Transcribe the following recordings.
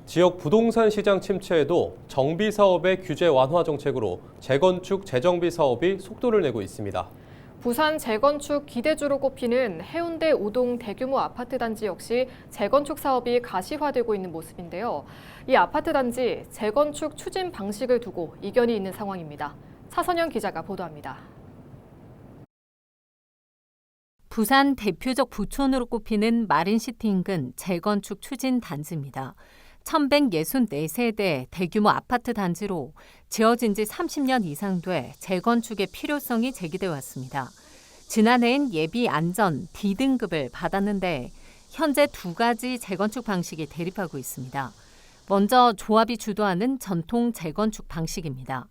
지역 부동산 시장 침체에도 정비 사업의 규제 완화 정책으로 재건축, 재정비 사업이 속도를 내고 있습니다. 부산 재건축 기대주로 꼽히는 해운대 우동 대규모 아파트 단지 역시 재건축 사업이 가시화되고 있는 모습인데요. 이 아파트 단지 재건축 추진 방식을 두고 이견이 있는 상황입니다. 차선영 기자가 보도합니다. 부산 대표적 부촌으로 꼽히는 마린시티 인근 재건축 추진 단지입니다. 1,164세대 대규모 아파트 단지로 지어진 지 30년 이상 돼 재건축의 필요성이 제기돼 왔습니다. 지난해엔 예비 안전 D등급을 받았는데 현재 두 가지 재건축 방식이 대립하고 있습니다. 먼저 조합이 주도하는 전통 재건축 방식입니다.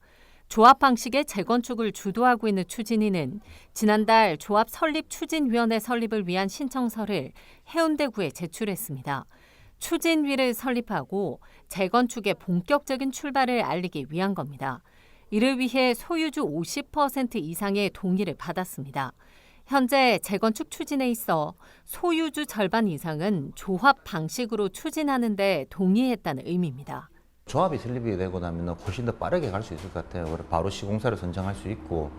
조합 방식의 재건축을 주도하고 있는 추진위는 지난달 조합 설립추진위원회 설립을 위한 신청서를 해운대구에 제출했습니다. 추진위를 설립하고 재건축의 본격적인 출발을 알리기 위한 겁니다. 이를 위해 소유주 50% 이상의 동의를 받았습니다. 현재 재건축 추진에 있어 소유주 절반 이상은 조합 방식으로 추진하는 데 동의했다는 의미입니다. 조합이 설립이 되고 나면 훨씬 더 빠르게 갈 수 있을 것 같아요. 바로 시공사를 선정할 수 있고,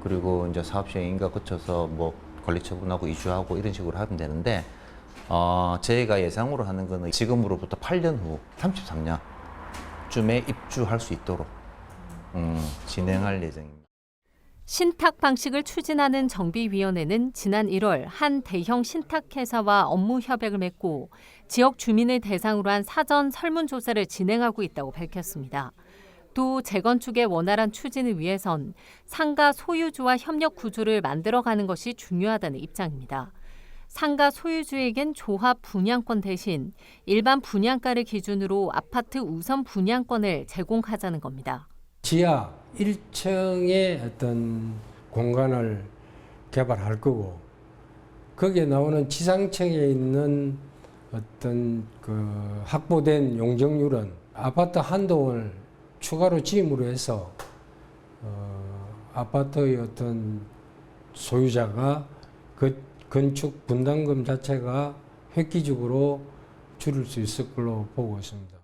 그리고 이제 사업 시행 인가 거쳐서 관리 처분하고 이주하고 이런 식으로 하면 되는데, 저희가 예상으로 하는 거는 지금으로부터 8년 후 33년쯤에 입주할 수 있도록 진행할 예정입니다. 신탁 방식을 추진하는 정비위원회는 지난 1월 한 대형 신탁회사와 업무 협약을 맺고 지역 주민을 대상으로 한 사전 설문조사를 진행하고 있다고 밝혔습니다. 또 재건축의 원활한 추진을 위해선 상가 소유주와 협력 구조를 만들어가는 것이 중요하다는 입장입니다. 상가 소유주에겐 조합 분양권 대신 일반 분양가를 기준으로 아파트 우선 분양권을 제공하자는 겁니다. 지하 1층의 어떤 공간을 개발할 거고, 거기에 나오는 지상층에 있는 어떤 확보된 용적률은 아파트 한 동을 추가로 지음으로 해서 아파트의 어떤 소유자가 건축 분담금 자체가 획기적으로 줄일 수 있을 걸로 보고 있습니다.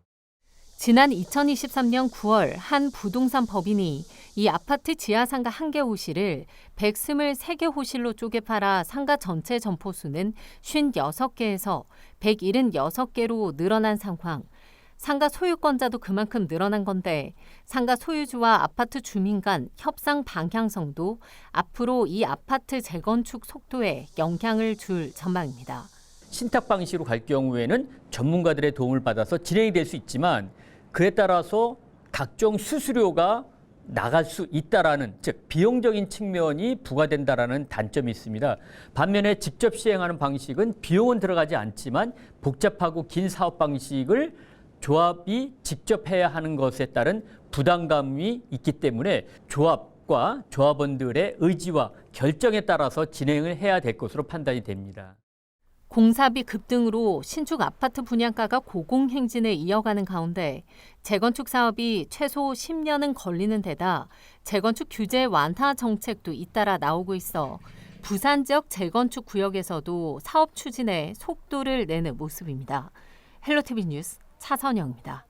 지난 2023년 9월 한 부동산 법인이 이 아파트 지하상가 1개 호실을 123개 호실로 쪼개 팔아 상가 전체 점포수는 56개에서 176개로 늘어난 상황. 상가 소유권자도 그만큼 늘어난 건데 상가 소유주와 아파트 주민 간 협상 방향성도 앞으로 이 아파트 재건축 속도에 영향을 줄 전망입니다. 신탁 방식으로 갈 경우에는 전문가들의 도움을 받아서 진행이 될 수 있지만 그에 따라서 각종 수수료가 나갈 수 있다라는, 즉 비용적인 측면이 부과된다라는 단점이 있습니다. 반면에 직접 시행하는 방식은 비용은 들어가지 않지만 복잡하고 긴 사업 방식을 조합이 직접 해야 하는 것에 따른 부담감이 있기 때문에 조합과 조합원들의 의지와 결정에 따라서 진행을 해야 될 것으로 판단이 됩니다. 공사비 급등으로 신축 아파트 분양가가 고공행진을 이어가는 가운데 재건축 사업이 최소 10년은 걸리는 데다 재건축 규제 완화 정책도 잇따라 나오고 있어 부산 지역 재건축 구역에서도 사업 추진에 속도를 내는 모습입니다. 헬로티비 뉴스 차선영입니다.